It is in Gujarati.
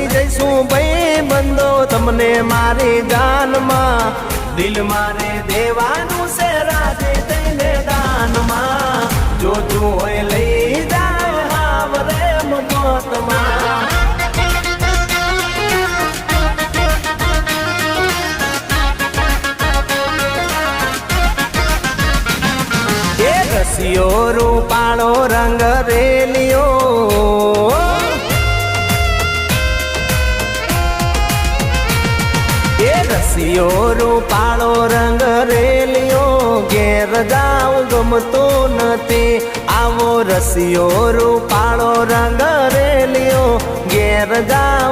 લઈ જઈશું ભાઈ બંધો તમને મારી જાનમાં દિલ મારે દેવાનું છે રાજી તઈને દાનમાં જોતું હોય લઈ જાય હાવરે મોતમાં રસિયો રૂપાળો રંગ રેલિયો એ રસિયો રૂપાળો રંગ રેલિયો ઘેર જાવ ગમતો નથી આવો રસિયો રૂપાળો રંગ રેલિયો ઘેર જાવ